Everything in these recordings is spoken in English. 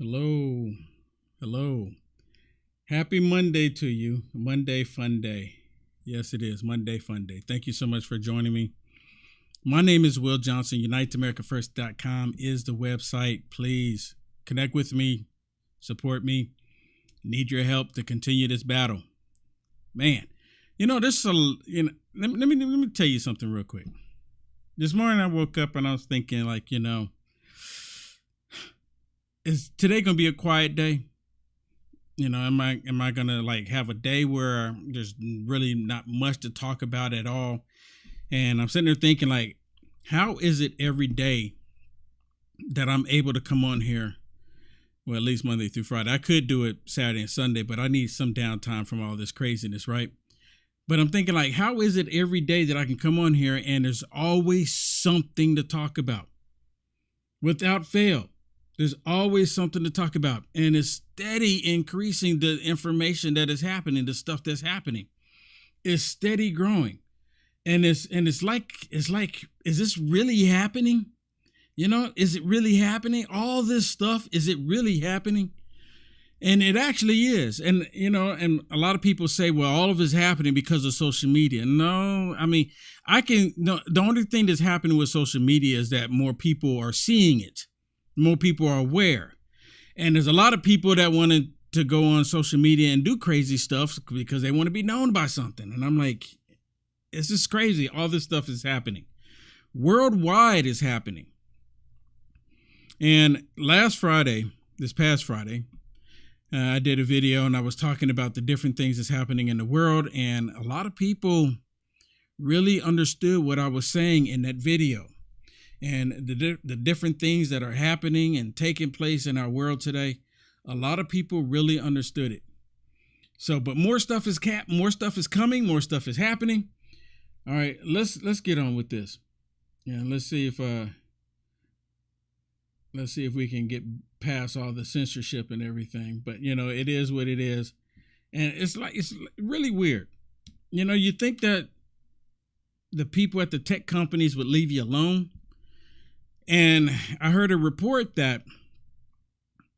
Hello. Hello. Happy Monday to you. Monday Fun Day. Yes, it is. Monday Fun Day. Thank you so much for joining me. My name is Will Johnson. UnitedAmericaFirst.com is the website. Please connect with me. Support me. Need your help to continue this battle. Man, let me tell you something real quick. This morning I woke up and I was thinking, is today gonna be a quiet day? Am I gonna have a day where there's really not much to talk about at all? And I'm sitting there thinking, how is it every day that I'm able to come on here? Well, at least Monday through Friday. I could do it Saturday and Sunday, but I need some downtime from all this craziness, right? But I'm thinking, how is it every day that I can come on here and there's always something to talk about? Without fail. There's always something to talk about, and it's steady increasing the information that is happening, the stuff that's happening. It's steady growing, and it's like, is this really happening? Is it really happening? All this stuff, is it really happening? And it actually is. And and a lot of people say, well, all of it's happening because of social media. No, the only thing that's happening with social media is that more people are seeing it. More people are aware. And there's a lot of people that wanted to go on social media and do crazy stuff because they want to be known by something. And I'm like, it's just crazy. All this stuff is happening. Worldwide is happening. And this past Friday, I did a video and I was talking about the different things that's happening in the world. And a lot of people really understood what I was saying in that video. And the different things that are happening and taking place in our world today, a lot of people really understood it. So, but more stuff is coming, more stuff is happening. All right, let's get on with this. Yeah, let's see if we can get past all the censorship and everything. But it is what it is, and it's really weird. You think that the people at the tech companies would leave you alone. And I heard a report that,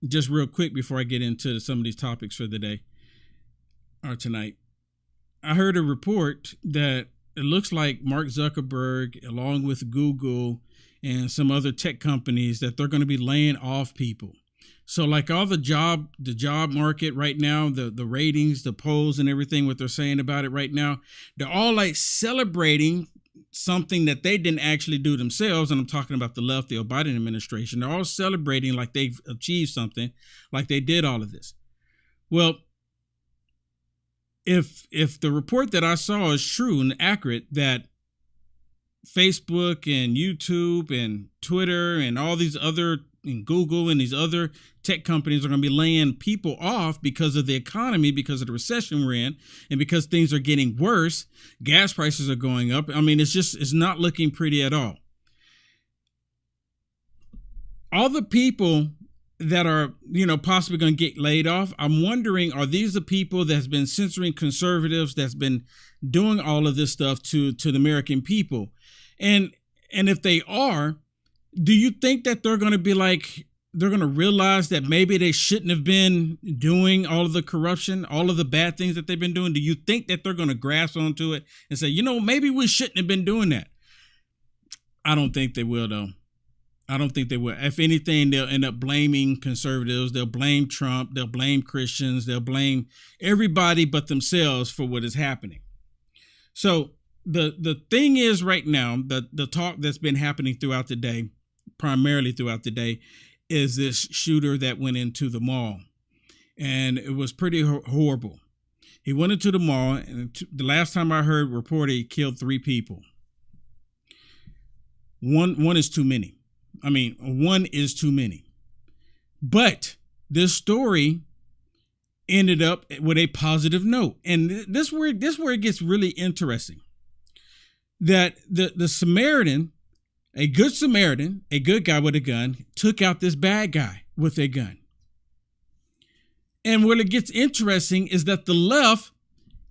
just real quick before I get into some of these topics for the day or tonight, I heard a report that it looks like Mark Zuckerberg, along with Google and some other tech companies, that they're going to be laying off people. So all the job market right now, the ratings, the polls and everything, what they're saying about it right now, they're all celebrating something that they didn't actually do themselves. And I'm talking about the left, the Biden administration. They're all celebrating like they've achieved something, like they did all of this. Well, if the report that I saw is true and accurate, that Facebook and YouTube and Twitter and all these other, and Google and these other tech companies are going to be laying people off because of the economy, because of the recession we're in, and because things are getting worse. Gas prices are going up. It's not looking pretty at all. All the people that are, possibly going to get laid off, I'm wondering, are these the people that's been censoring conservatives, that's been doing all of this stuff to the American people? And if they are, do you think that they're going to be they're going to realize that maybe they shouldn't have been doing all of the corruption, all of the bad things that they've been doing? Do you think that they're going to grasp onto it and say, maybe we shouldn't have been doing that? I don't think they will, though. I don't think they will. If anything, they'll end up blaming conservatives. They'll blame Trump. They'll blame Christians. They'll blame everybody but themselves for what is happening. So the thing is right now, the talk that's been happening throughout the day, primarily throughout the day, is this shooter that went into the mall. And it was pretty horrible. He went into the mall, and the last time I heard reported, he killed 3 people. One is too many. One is too many. But this story ended up with a positive note. And this where it gets really interesting. That the Samaritan, a good Samaritan, a good guy with a gun, took out this bad guy with a gun. And what it gets interesting is that the left,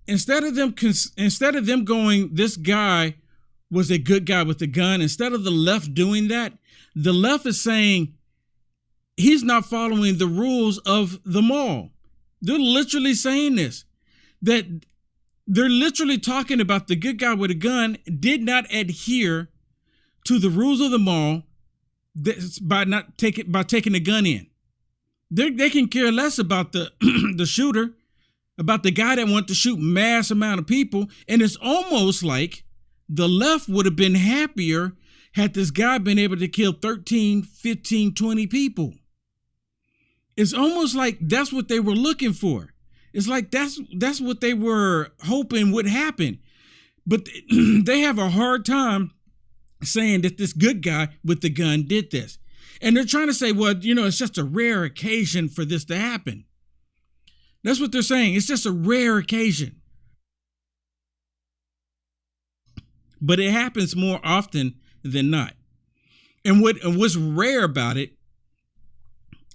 instead of them going, this guy was a good guy with a gun, instead of the left doing that, the left is saying, he's not following the rules of the mall. They're literally saying this, that they're literally talking about the good guy with a gun did not adhere to the rules of the mall by taking the gun in. They can care less about the the shooter, about the guy that wanted to shoot mass amount of people. And it's almost like the left would have been happier had this guy been able to kill 13, 15, 20 people. It's almost like that's what they were looking for. It's like that's what they were hoping would happen. But they have a hard time saying that this good guy with the gun did this. And they're trying to say, well, it's just a rare occasion for this to happen. That's what they're saying. It's just a rare occasion. But it happens more often than not. And what's rare about it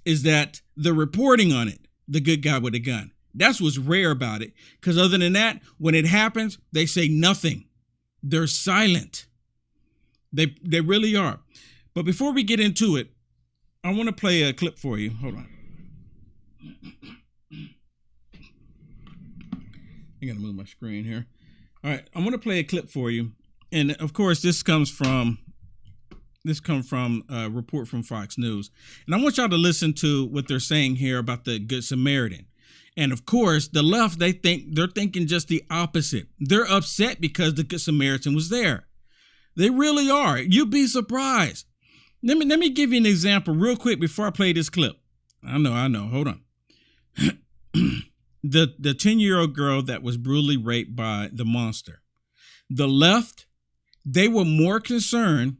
is that the reporting on it, the good guy with a gun, that's what's rare about it. Because other than that, when it happens, they say nothing. They're silent. They really are. But before we get into it, I want to play a clip for you. Hold on. I got to move my screen here. All right. I want to play a clip for you. And of course, this comes from a report from Fox News. And I want y'all to listen to what they're saying here about the Good Samaritan. And of course, the left, they're thinking just the opposite. They're upset because the Good Samaritan was there. They really are. You'd be surprised. Let me give you an example real quick before I play this clip. I know. Hold on. The 10-year-old girl that was brutally raped by the monster. The left, they were more concerned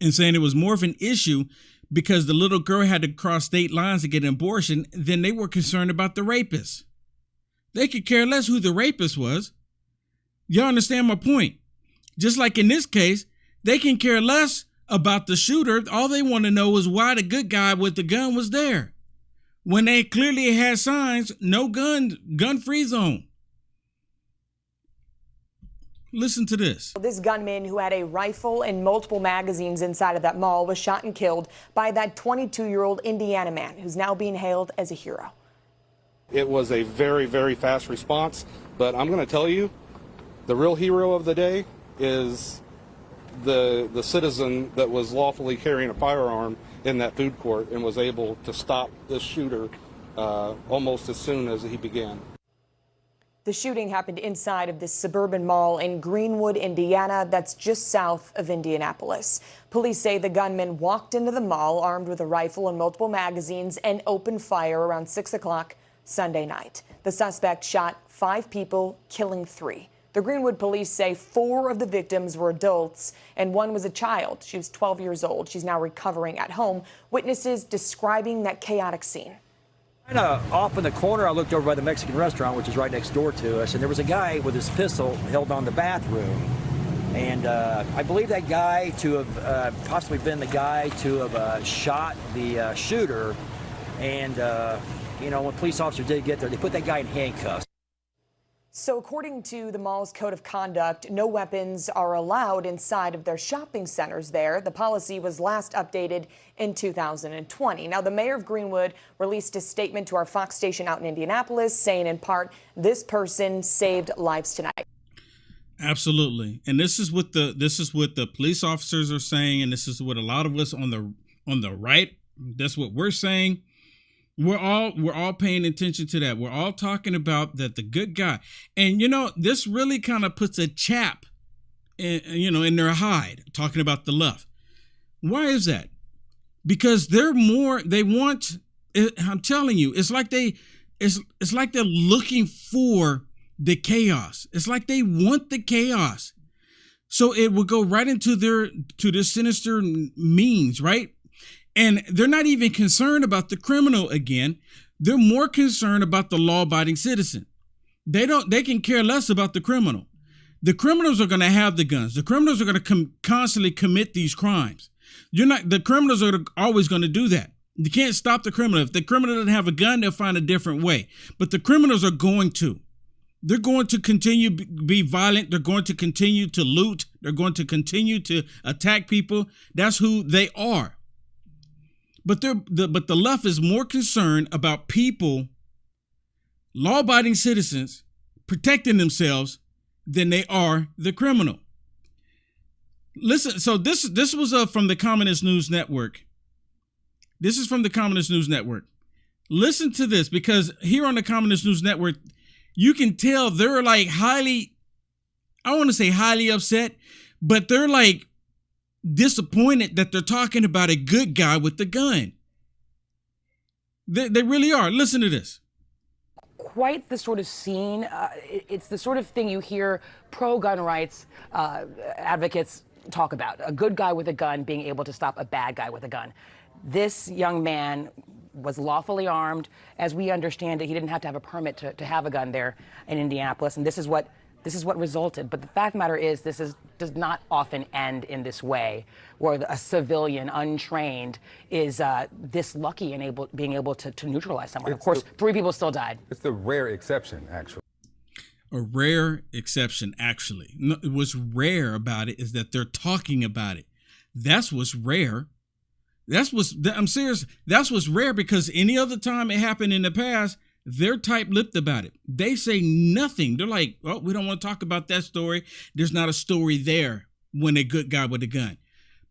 in saying it was more of an issue because the little girl had to cross state lines to get an abortion than they were concerned about the rapist. They could care less who the rapist was. Y'all understand my point? Just like in this case, they can care less about the shooter. All they want to know is why the good guy with the gun was there. When they clearly had signs, no gun-free zone. Listen to this. This gunman who had a rifle and multiple magazines inside of that mall was shot and killed by that 22-year-old Indiana man who's now being hailed as a hero. It was a very, very fast response, but I'm going to tell you, the real hero of the day is the citizen that was lawfully carrying a firearm in that food court and was able to stop this shooter almost as soon as he began. The shooting happened inside of this suburban mall in Greenwood, Indiana, that's just south of Indianapolis. Police say the gunman walked into the mall armed with a rifle and multiple magazines and opened fire around 6 o'clock Sunday night. The suspect shot 5 people, killing 3. The Greenwood police say 4 of the victims were adults and 1 was a child. She was 12 years old. She's now recovering at home. Witnesses describing that chaotic scene. Kind of off in the corner, I looked over by the Mexican restaurant, which is right next door to us, and there was a guy with his pistol held on the bathroom. And I believe that guy to have possibly been the guy to have shot the shooter. And, when police officers did get there, they put that guy in handcuffs. So according to the mall's code of conduct, no weapons are allowed inside of their shopping centers there. The policy was last updated in 2020. Now, the mayor of Greenwood released a statement to our Fox station out in Indianapolis saying in part, this person saved lives tonight. Absolutely. And this is what the police officers are saying, and this is what a lot of us on the right, that's what we're saying. We're all paying attention to that. We're all talking about that the good guy. And, this really kind of puts a chap, in their hide, talking about the left. Why is that? Because I'm telling you, it's like they're looking for the chaos. It's like they want the chaos. So it will go right into their sinister means, right? And they're not even concerned about the criminal again. They're more concerned about the law-abiding citizen. They can care less about the criminal. The criminals are going to have the guns. The criminals are going to constantly commit these crimes. The criminals are always going to do that. You can't stop the criminal. If the criminal doesn't have a gun, they'll find a different way. But the criminals are going to. They're going to continue to be violent. They're going to continue to loot. They're going to continue to attack people. That's who they are. But the left is more concerned about people, law-abiding citizens, protecting themselves than they are the criminal. Listen, so this was from the Communist News Network. This is from the Communist News Network. Listen to this, because here on the Communist News Network, you can tell they're like highly upset, but they're like disappointed that they're talking about a good guy with the gun. They really are. Listen to this. Quite the sort of scene. It's the sort of thing you hear pro-gun rights advocates talk about. A good guy with a gun being able to stop a bad guy with a gun. This young man was lawfully armed. As we understand it, he didn't have to have a permit to have a gun there in Indianapolis, and this is what resulted. But the fact of the matter is, does not often end in this way, where a civilian, untrained, is this lucky and being able to neutralize someone. Of course, 3 people still died. It's the rare exception, actually. A rare exception, actually. No, what's rare about it is that they're talking about it. That's what's rare. I'm serious. That's what's rare, because any other time it happened in the past, they're tight-lipped about it. They say nothing. They're like, oh, we don't want to talk about that story. There's not a story there when a good guy with a gun.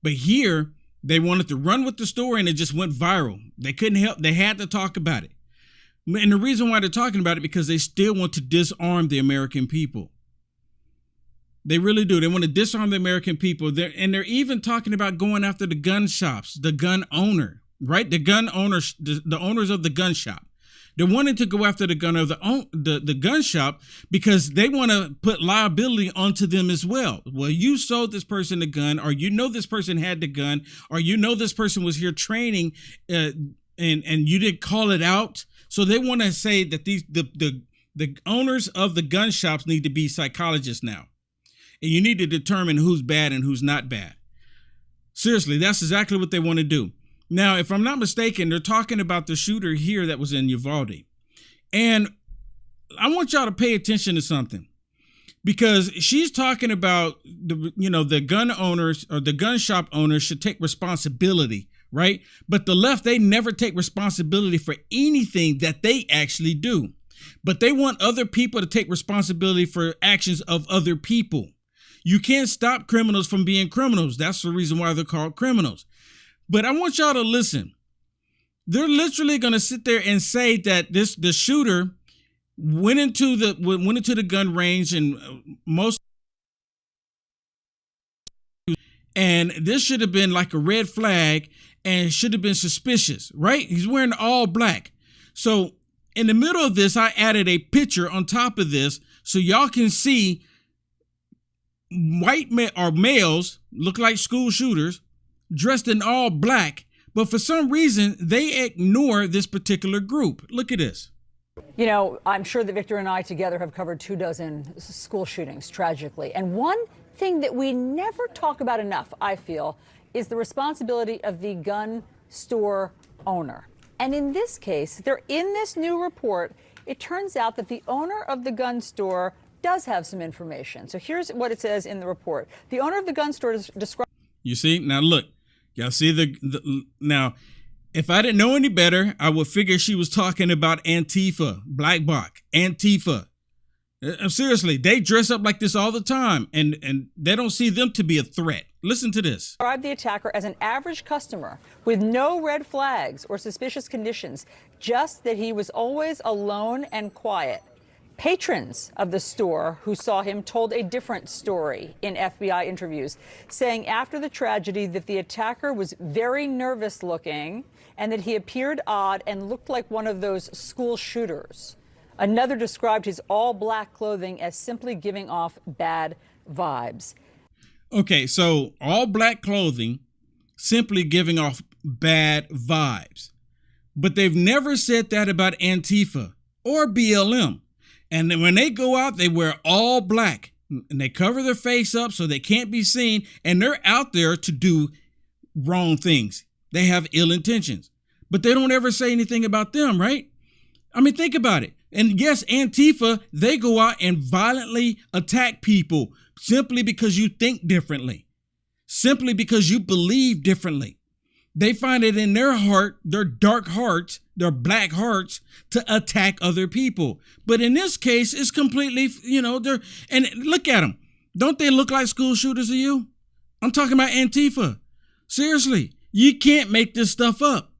But here, they wanted to run with the story, and it just went viral. They couldn't help. They had to talk about it. And the reason why they're talking about it, because they still want to disarm the American people. They really do. They want to disarm the American people. They're even talking about going after the gun shops, the gun owner, right? The gun owners, the owners of the gun shop. They're wanting to go after the gun of the gun shop, because they want to put liability onto them as well. Well, you sold this person the gun, or you know this person had the gun, or you know this person was here training, and you didn't call it out. So they want to say that the owners of the gun shops need to be psychologists now. And you need to determine who's bad and who's not bad. Seriously, that's exactly what they want to do. Now, if I'm not mistaken, they're talking about the shooter here that was in Uvalde. And I want y'all to pay attention to something, because she's talking about the gun owners, or the gun shop owners, should take responsibility, right? But the left, they never take responsibility for anything that they actually do. But they want other people to take responsibility for actions of other people. You can't stop criminals from being criminals. That's the reason why they're called criminals. But I want y'all to listen. They're literally going to sit there and say that the shooter went into the gun range, and this should have been like a red flag and should have been suspicious, right? He's wearing all black. So in the middle of this, I added a picture on top of this so y'all can see males look like school shooters dressed in all black, but for some reason they ignore this particular group. Look at this. You know, I'm sure that Victor and I together have covered 24 school shootings, tragically. And one thing that we never talk about enough, I feel, is the responsibility of the gun store owner. And in this case, in this new report, it turns out that the owner of the gun store does have some information. So here's what it says in the report. The owner of the gun store described. You see, now look, y'all see now, if I didn't know any better, I would figure she was talking about Antifa, Black Bloc, Antifa. Seriously, they dress up like this all the time, and they don't see them to be a threat. Listen to this. Described the attacker as an average customer with no red flags or suspicious conditions, just that he was always alone and quiet. Patrons of the store who saw him told a different story in FBI interviews, saying after the tragedy that the attacker was very nervous looking and that he appeared odd and looked like one of those school shooters. Another described his all-black clothing as simply giving off bad vibes. Okay, so all black clothing, simply giving off bad vibes. But they've never said that about Antifa or BLM. And then when they go out, they wear all black and they cover their face up so they can't be seen. And they're out there to do wrong things. They have ill intentions, but they don't ever say anything about them, right? I mean, think about it. And yes, Antifa, they go out and violently attack people simply because you think differently, simply because you believe differently. They find it in their heart, their dark hearts, their black hearts, to attack other people. But in this case, it's completely, and look at them. Don't they look like school shooters to you? I'm talking about Antifa. Seriously, you can't make this stuff up.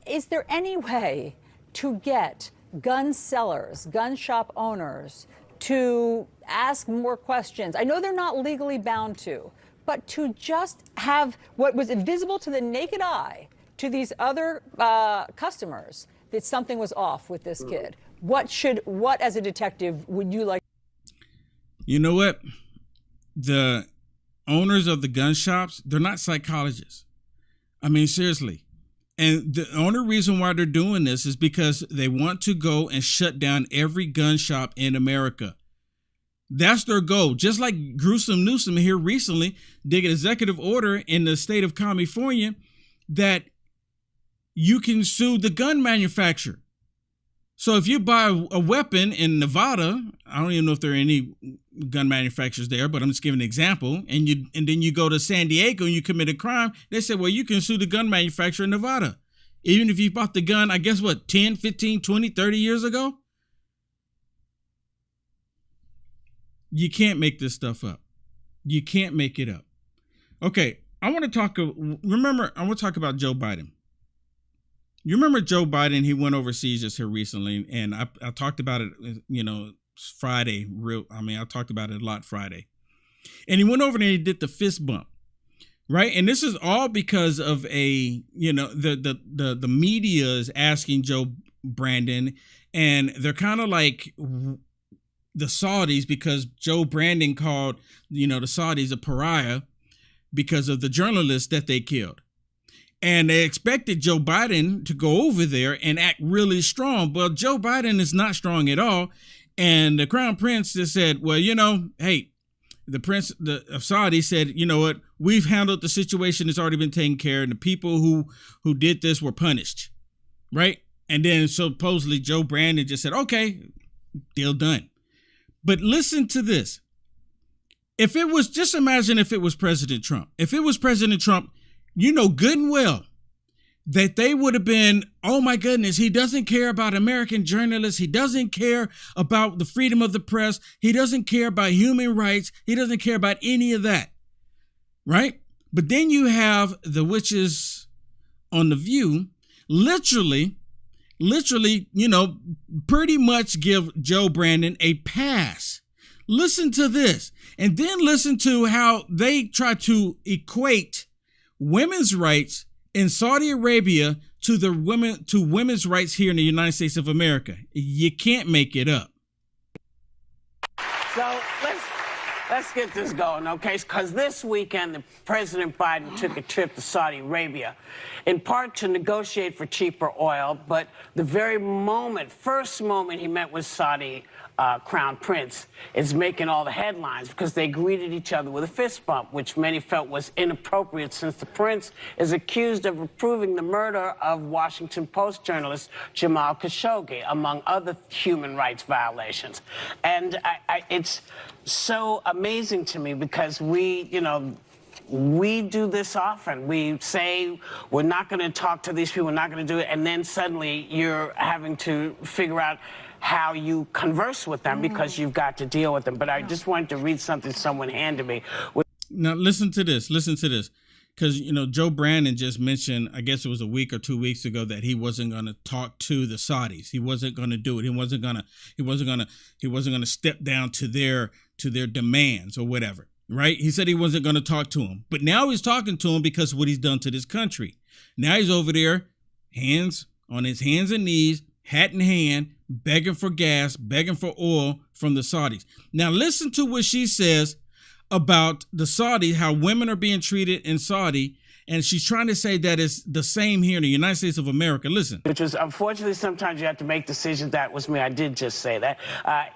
Is there any way to get gun sellers, gun shop owners to ask more questions? I know they're not legally bound to, but to just have what was invisible to the naked eye to these other customers, that something was off with this kid. What as a detective would you like? You know what? The owners of the gun shops, they're not psychologists. I mean, seriously. And the only reason why they're doing this is because they want to go and shut down every gun shop in America. That's their goal. Just like Gruesome Newsom here recently did an executive order in the state of California that you can sue the gun manufacturer. So if you buy a weapon in Nevada, I don't even know if there are any gun manufacturers there, but I'm just giving an example, and then you go to San Diego and you commit a crime, they say, well, you can sue the gun manufacturer in Nevada. Even if you bought the gun, I guess, 10, 15, 20, 30 years ago? You can't make this stuff up. You can't make it up. Okay, I want to talk about Joe Biden. You remember Joe Biden, he went overseas just here recently, and I talked about it, Friday. I talked about it a lot Friday. And he went over there and he did the fist bump, right? And this is all because of the media is asking Joe Brandon, and they're kind of like the Saudis, because Joe Brandon called, the Saudis a pariah because of the journalists that they killed. And they expected Joe Biden to go over there and act really strong. But Joe Biden is not strong at all. And the Crown Prince just said, well, hey, the Prince of Saudi said, you know what, we've handled the situation. It's already been taken care of. And the people who did this were punished. Right. And then supposedly Joe Brandon just said, okay, deal done. But listen to this. Just imagine if it was President Trump. If it was President Trump, you know good and well that they would have been, oh my goodness, he doesn't care about American journalists. He doesn't care about the freedom of the press. He doesn't care about human rights. He doesn't care about any of that. Right? But then you have the witches on The View literally, pretty much give Joe Brandon a pass. Listen to this. And then listen to how they try to equate women's rights in Saudi Arabia to women's rights here in the United States of America. You can't make it up. So let's get this going, okay? Because this weekend, President Biden took a trip to Saudi Arabia, in part to negotiate for cheaper oil. But the very first moment he met with Saudi Crown Prince is making all the headlines because they greeted each other with a fist bump, which many felt was inappropriate since the prince is accused of approving the murder of Washington Post journalist Jamal Khashoggi, among other human rights violations. And it's so amazing to me because we do this often. We say we're not going to talk to these people, we're not going to do it, and then suddenly you're having to figure out how you converse with them because you've got to deal with them. But I just wanted to read something someone handed me. Now, listen to this. Because, Joe Brandon just mentioned, I guess it was a week or 2 weeks ago, that he wasn't going to talk to the Saudis. He wasn't going to do it. He wasn't going to step down to their demands or whatever. Right? He said he wasn't going to talk to them. But now he's talking to them because of what he's done to this country. Now he's over there, on his hands and knees, hat in hand, begging for gas, begging for oil from the Saudis. Now listen to what she says about the Saudis, how women are being treated in Saudi, and she's trying to say that it's the same here in the United States of America. Listen. Which was, unfortunately, sometimes you have to make decisions. That was me. I did just say that.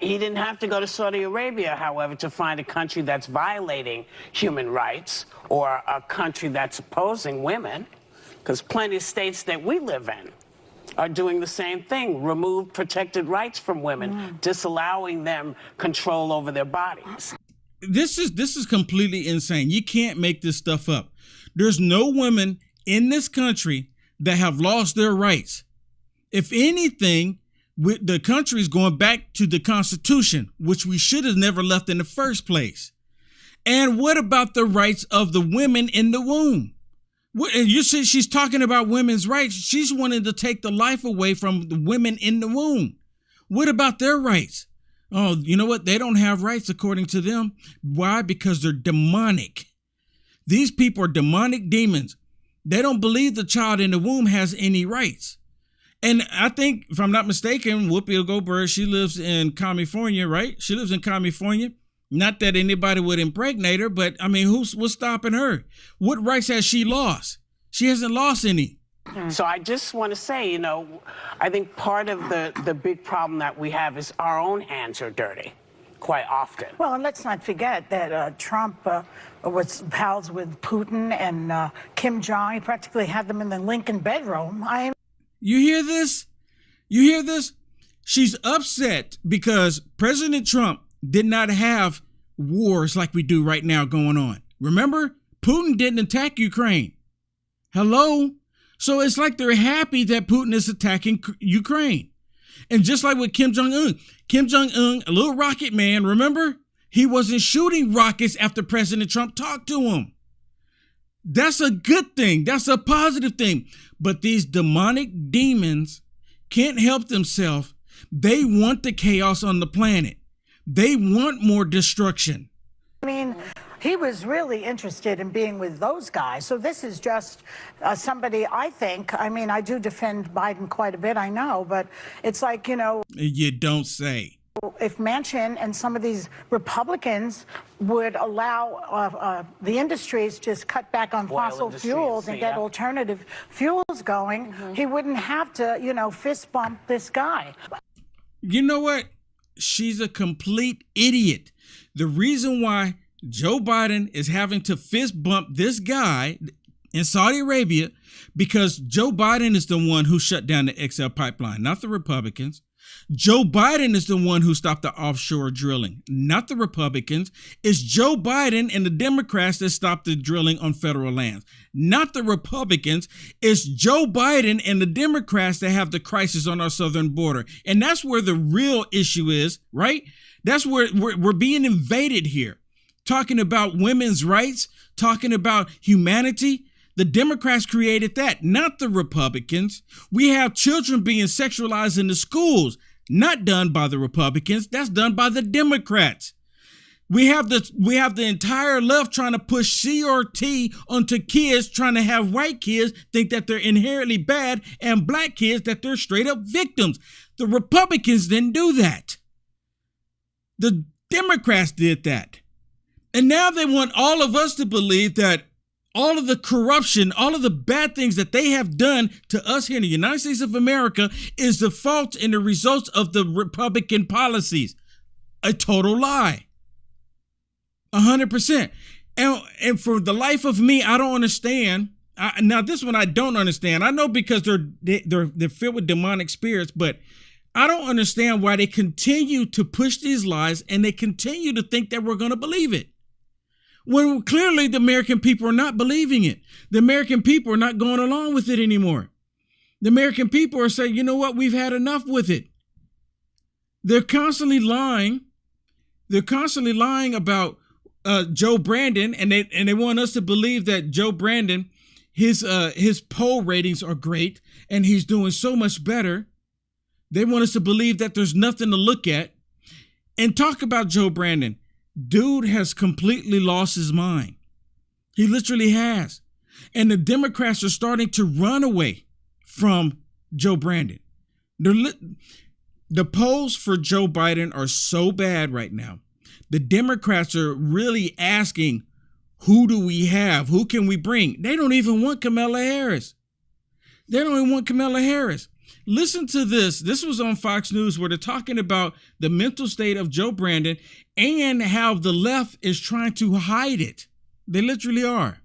He didn't have to go to Saudi Arabia, however, to find a country that's violating human rights or a country that's opposing women, because plenty of states that we live in are doing the same thing, remove protected rights from women, disallowing them control over their bodies. This is completely insane. You can't make this stuff up. There's no woman in this country that have lost their rights. If anything, the country is going back to the Constitution, which we should have never left in the first place. And what about the rights of the women in the womb? And you see, she's talking about women's rights. She's wanting to take the life away from the women in the womb. What about their rights? Oh, you know what? They don't have rights according to them. Why? Because they're demonic. These people are demonic demons. They don't believe the child in the womb has any rights. And I think, if I'm not mistaken, Whoopi Goldberg, she lives in California, right? She lives in California. Not that anybody would impregnate her, but I mean, what's stopping her? What rights has she lost? She hasn't lost any. So I just want to say, you know, I think part of the big problem that we have is our own hands are dirty quite often. Well, and let's not forget that Trump was pals with Putin and Kim Jong. He practically had them in the Lincoln bedroom. You hear this? You hear this? She's upset because President Trump did not have wars like we do right now going on. Remember, Putin didn't attack Ukraine. Hello? So it's like they're happy that Putin is attacking Ukraine. And just like with Kim Jong-un, a little rocket man, remember? He wasn't shooting rockets after President Trump talked to him. That's a good thing. That's a positive thing. But these demonic demons can't help themselves. They want the chaos on the planet. They want more destruction. I mean, he was really interested in being with those guys. So this is just somebody, I think, I mean, I do defend Biden quite a bit, I know, but it's like, you know. You don't say. If Manchin and some of these Republicans would allow the industries just cut back on fossil fuels and get alternative fuels going, he wouldn't have to, you know, fist bump this guy. You know what? She's a complete idiot. The reason why Joe Biden is having to fist bump this guy in Saudi Arabia, because Joe Biden is the one who shut down the XL pipeline, not the Republicans. Joe Biden is the one who stopped the offshore drilling, not the Republicans. It's Joe Biden and the Democrats that stopped the drilling on federal lands, not the Republicans. It's Joe Biden and the Democrats that have the crisis on our southern border. And that's where the real issue is, right? That's where we're being invaded here. Talking about women's rights, talking about humanity. The Democrats created that, not the Republicans. We have children being sexualized in the schools, not done by the Republicans. That's done by the Democrats. We have the entire left trying to push CRT onto kids, trying to have white kids think that they're inherently bad and black kids that they're straight up victims. The Republicans didn't do that. The Democrats did that. And now they want all of us to believe that all of the corruption, all of the bad things that they have done to us here in the United States of America is the fault and the results of the Republican policies. A total lie. 100%. And for the life of me, I don't understand. Now, this one I don't understand. I know because they're filled with demonic spirits, but I don't understand why they continue to push these lies and they continue to think that we're going to believe it. When clearly the American people are not believing it. The American people are not going along with it anymore. The American people are saying, you know what, we've had enough with it. They're constantly lying. They're constantly lying about Joe Brandon, and they want us to believe that Joe Brandon, his poll ratings are great, and he's doing so much better. They want us to believe that there's nothing to look at. And talk about Joe Brandon. Dude has completely lost his mind. He literally has. And the Democrats are starting to run away from Joe Brandon. The polls for Joe Biden are so bad right now. The Democrats are really asking, who do we have? Who can we bring? They don't even want Kamala Harris. They don't even want Kamala Harris. Listen to this. This was on Fox News where they're talking about the mental state of Joe Brandon and how the left is trying to hide it. They literally are.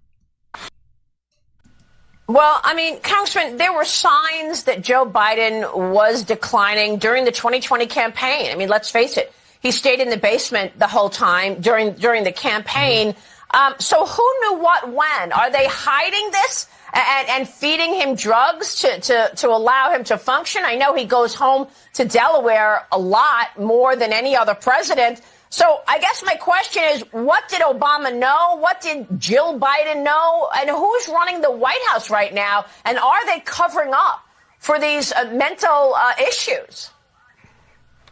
Well, I mean, Congressman, there were signs that Joe Biden was declining during the 2020 campaign. I mean, let's face it. He stayed in the basement the whole time during the campaign. So who knew what when? Are they hiding this and feeding him drugs to allow him to function? I know he goes home to Delaware a lot, more than any other president. So I guess my question is, what did Obama know? What did Jill Biden know? And who's running the White House right now? And are they covering up for these mental issues?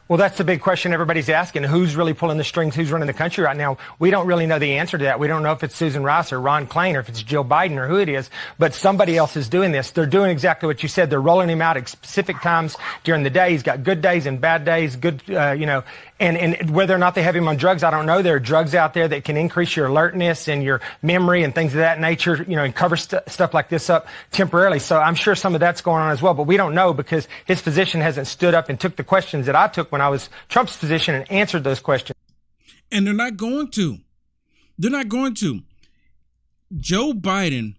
Well, that's the big question everybody's asking. Who's really pulling the strings? Who's running the country right now? We don't really know the answer to that. We don't know if it's Susan Rice or Ron Klain or if it's Jill Biden or who it is, but somebody else is doing this. They're doing exactly what you said. They're rolling him out at specific times during the day. He's got good days and bad days, good, and whether or not they have him on drugs, I don't know. There are drugs out there that can increase your alertness and your memory and things of that nature, and cover stuff like this up temporarily. So I'm sure some of that's going on as well, but we don't know because his physician hasn't stood up and took the questions that I took when I was Trump's physician and answered those questions. And they're not going to. They're not going to. Joe Biden,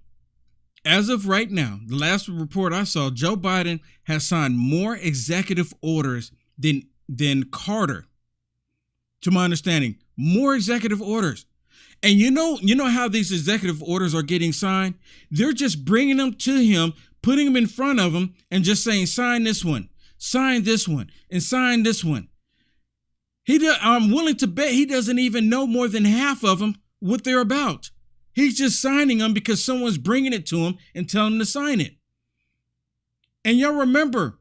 as of right now, the last report I saw, Joe Biden has signed more executive orders than Carter. To my understanding, more executive orders. And you know how these executive orders are getting signed? They're just bringing them to him, putting them in front of him, and just saying, sign this one, sign this one, and sign this one. I'm willing to bet he doesn't even know more than half of them what they're about. He's just signing them because someone's bringing it to him and telling him to sign it. And y'all remember,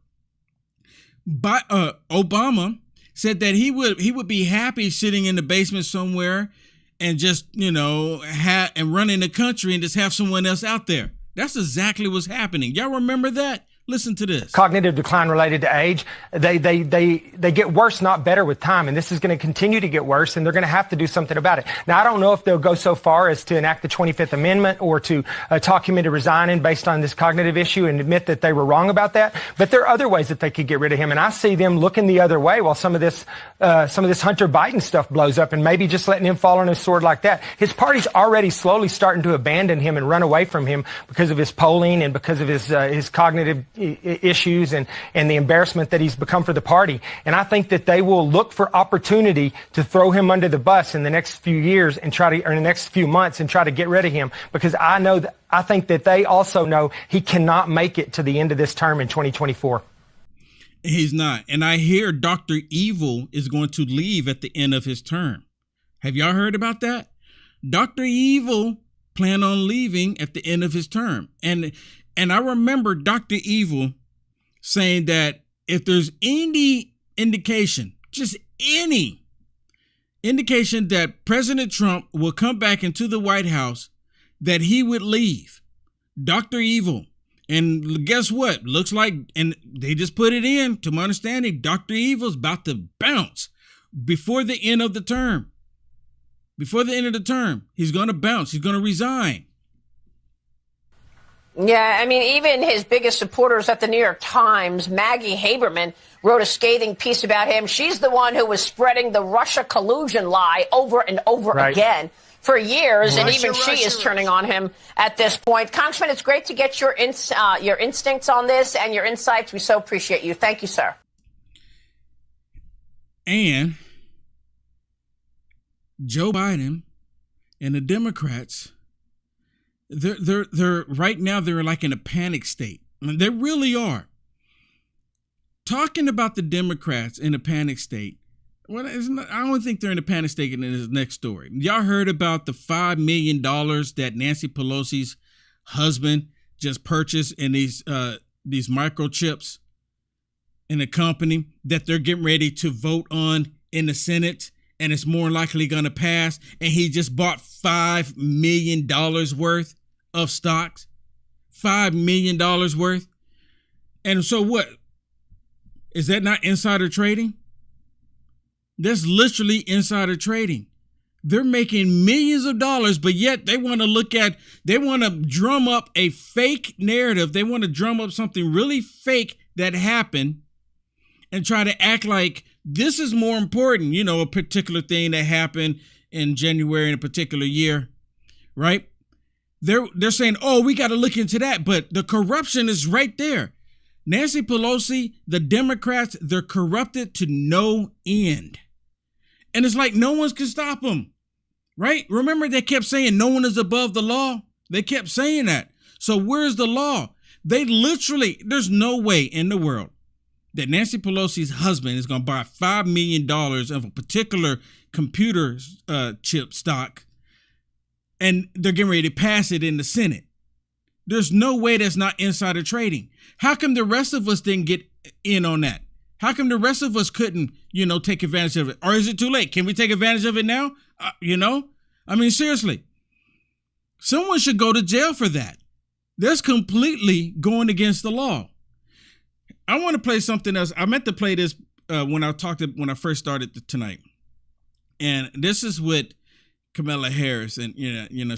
Obama said that he would be happy sitting in the basement somewhere and just, and running the country and just have someone else out there. That's exactly what's happening. Y'all remember that? Listen to this. Cognitive decline related to age. They get worse, not better with time. And this is going to continue to get worse, and they're going to have to do something about it. Now, I don't know if they'll go so far as to enact the 25th Amendment or to talk him into resigning based on this cognitive issue and admit that they were wrong about that. But there are other ways that they could get rid of him. And I see them looking the other way while some of this Hunter Biden stuff blows up and maybe just letting him fall on his sword like that. His party's already slowly starting to abandon him and run away from him because of his polling and because of his cognitive issues and the embarrassment that he's become for the party. And I think that they will look for opportunity to throw him under the bus in the next few years and or in the next few months and try to get rid of him, because I think that they also know he cannot make it to the end of this term in 2024. He's not. And I hear Dr. Evil is going to leave at the end of his term. Have y'all heard about that? Dr. Evil planned on leaving at the end of his term. And I remember Dr. Evil saying that if there's any indication, just any indication that President Trump will come back into the White House, that he would leave. Dr. Evil. And guess what? Looks like, and they just put it in, to my understanding, Dr. Evil's about to bounce before the end of the term. Before the end of the term, he's going to bounce. He's going to resign. Yeah, I mean, even his biggest supporters at the New York Times, Maggie Haberman, wrote a scathing piece about him. She's the one who was spreading the Russia collusion lie over and over again for years, and even she is turning on him at this point. Congressman, it's great to get your instincts on this and your insights. We so appreciate you. Thank you, sir. And Joe Biden and the Democrats, they're right now, they're like in a panic state. I mean, they really are. Talking about the Democrats in a panic state, well, I don't think they're in a panic state in this next story. Y'all heard about the $5 million that Nancy Pelosi's husband just purchased in these microchips in a company that they're getting ready to vote on in the Senate, and it's more likely going to pass. And he just bought $5 million worth of stocks, $5 million worth. And so what? Is that not insider trading? That's literally insider trading. They're making millions of dollars, but yet they want to drum up a fake narrative. They want to drum up something really fake that happened and try to act like this is more important, a particular thing that happened in January in a particular year, right? They're saying, oh, we got to look into that, but the corruption is right there. Nancy Pelosi, the Democrats, they're corrupted to no end. And it's like no one can stop them. right? Remember, they kept saying no one is above the law. They kept saying that. So where's the law? They literally, there's no way in the world that Nancy Pelosi's husband is going to buy $5 million of a particular computer chip stock, and they're getting ready to pass it in the Senate. There's no way that's not insider trading. How come the rest of us didn't get in on that? How come the rest of us couldn't, take advantage of it? Or is it too late? Can we take advantage of it now? I mean, seriously, someone should go to jail for that. That's completely going against the law. I want to play something else. I meant to play this when I first started tonight. And this is with Kamala Harris, and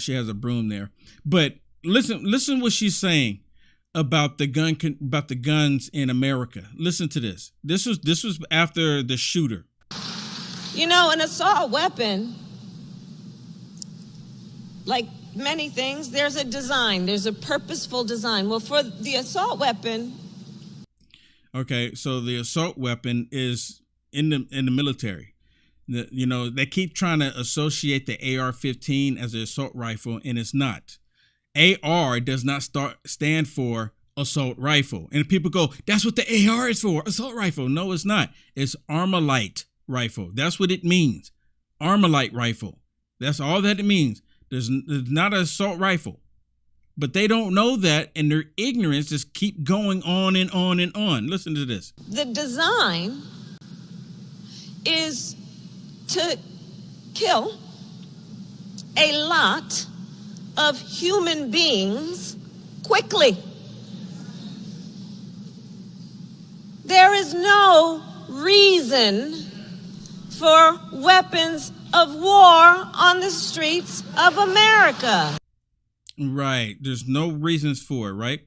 she has a broom there. But listen what she's saying about the guns in America. Listen to this. This was after the shooter. An assault weapon, like many things, there's a design. There's a purposeful design. Well, for the assault weapon. Okay, so the assault weapon is in the military. They keep trying to associate the AR-15 as an assault rifle, and it's not. AR does not stand for assault rifle. And people go, that's what the AR is for, assault rifle. No, it's not. It's Armalite rifle. That's what it means. Armalite rifle. That's all that it means. There's not an assault rifle. But they don't know that, and their ignorance just keep going on and on and on. Listen to this. The design is to kill a lot of human beings quickly. There is no reason for weapons of war on the streets of America. Right. There's no reasons for it, right?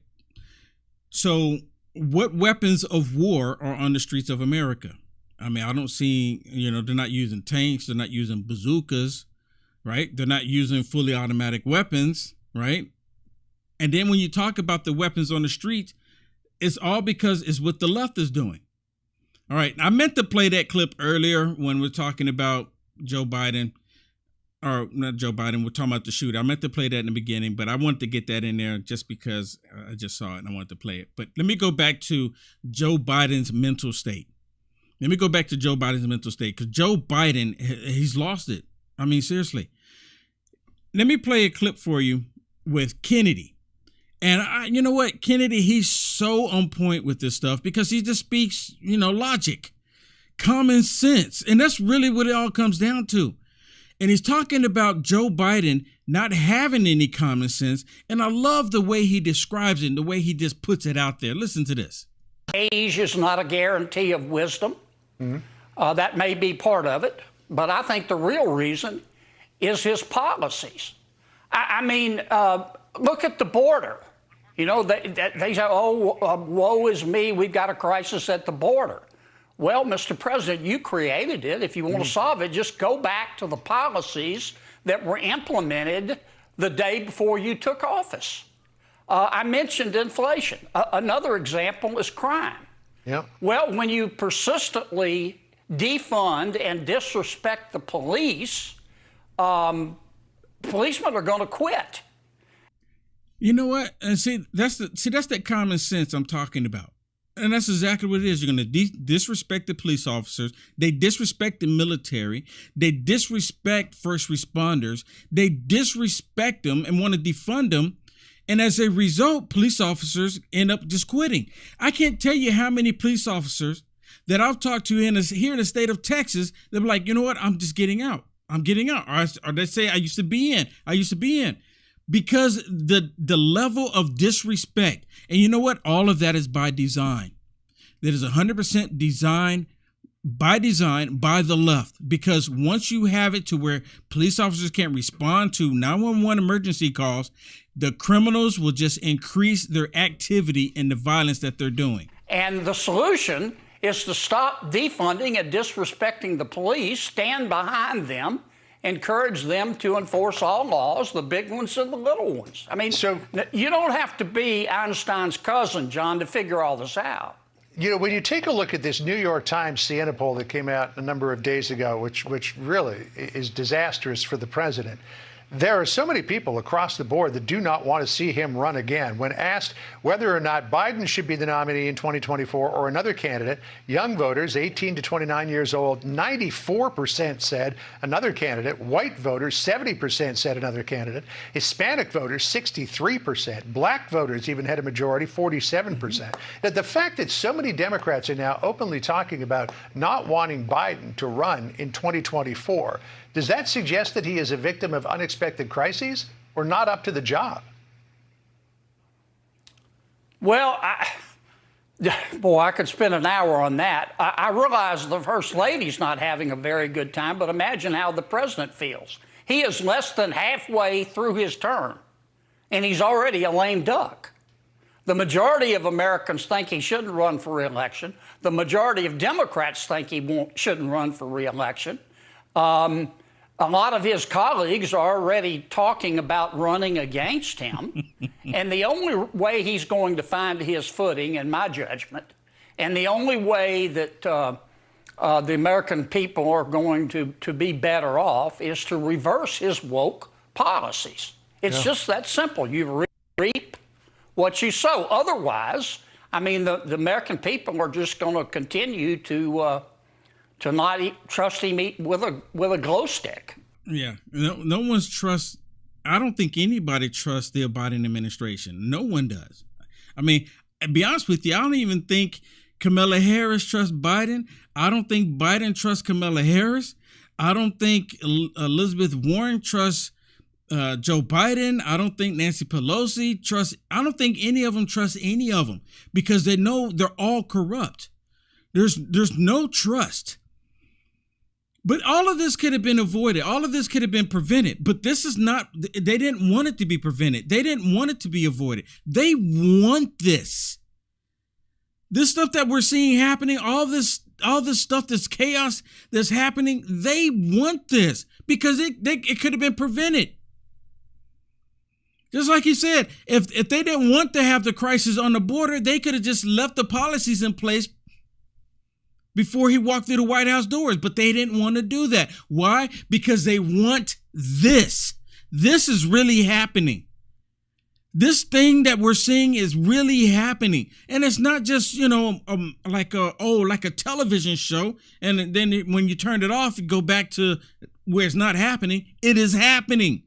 So what weapons of war are on the streets of America? I mean, I don't see, they're not using tanks. They're not using bazookas, right? They're not using fully automatic weapons, right? And then when you talk about the weapons on the streets, it's all because it's what the left is doing. All right. I meant to play that clip earlier when we're talking about Joe Biden. Or not Joe Biden, we're talking about the shooter. I meant to play that in the beginning, but I wanted to get that in there just because I just saw it and I wanted to play it. But let me go back to Joe Biden's mental state. Because Joe Biden, he's lost it. I mean, seriously. Let me play a clip for you with Kennedy. And you know what? Kennedy, he's so on point with this stuff because he just speaks, logic, common sense. And that's really what it all comes down to. And he's talking about Joe Biden not having any common sense. And I love the way he describes it and the way he just puts it out there. Listen to this. Age is not a guarantee of wisdom. Mm-hmm. That may be part of it. But I think the real reason is his policies. I mean, look at the border. They say, woe is me. We've got a crisis at the border. Well, Mr. President, you created it. If you want to solve it, just go back to the policies that were implemented the day before you took office. I mentioned inflation. Another example is crime. Yep. Well, when you persistently defund and disrespect the police, policemen are going to quit. You know what? And that's that common sense I'm talking about. And that's exactly what it is. You're going to disrespect the police officers. They disrespect the military. They disrespect first responders. They disrespect them and want to defund them. And as a result, police officers end up just quitting. I can't tell you how many police officers that I've talked to here in the state of Texas, they're like, you know what? I'm just getting out. I'm getting out. Or they say, I used to be in. Because the level of disrespect, and you know what? All of that is by design. That is 100% design by the left. Because once you have it to where police officers can't respond to 911 emergency calls, the criminals will just increase their activity and the violence that they're doing. And the solution is to stop defunding and disrespecting the police, stand behind them, encourage them to enforce all laws, the big ones and the little ones. I mean, you don't have to be Einstein's cousin, John, to figure all this out. You know, when you take a look at this New York Times Siena poll that came out a number of days ago, which really is disastrous for the president, there are so many people across the board that do not want to see him run again. When asked whether or not Biden should be the nominee in 2024 or another candidate, young voters, 18 to 29 years old, 94% said another candidate. White voters, 70% said another candidate. Hispanic voters, 63%. Black voters even had a majority, 47%. That the fact that so many Democrats are now openly talking about not wanting Biden to run in 2024, does that suggest that he is a victim of unexpected crises or not up to the job? Well, I could spend an hour on that. I realize the First Lady's not having a very good time, but imagine how the president feels. He is less than halfway through his term, and he's already a lame duck. The majority of Americans think he shouldn't run for re-election. The majority of Democrats think he shouldn't run for re-election. A lot of his colleagues are already talking about running against him. And the only way he's going to find his footing, in my judgment, and the only way that the American people are going to be better off is to reverse his woke policies. It's just that simple. You reap what you sow. Otherwise, I mean, the American people are just going to continue to not trust him with a glow stick. Yeah, no one's trust. I don't think anybody trusts the Biden administration. No one does. I mean, to be honest with you, I don't even think Kamala Harris trusts Biden. I don't think Biden trusts Kamala Harris. I don't think Elizabeth Warren trusts Joe Biden. I don't think Nancy Pelosi trusts. I don't think any of them trust any of them because they know they're all corrupt. There's no trust. But all of this could have been avoided. All of this could have been prevented. But this is not, they didn't want it to be prevented. They didn't want it to be avoided. They want this. This stuff that we're seeing happening, all this stuff, this chaos that's happening, they want this because it could have been prevented. Just like you said, if they didn't want to have the crisis on the border, they could have just left the policies in place before he walked through the White House doors, but they didn't want to do that. Why? Because they want this. This is really happening. This thing that we're seeing is really happening. And it's not just, like a television show. And then when you turn it off, you go back to where it's not happening. It is happening.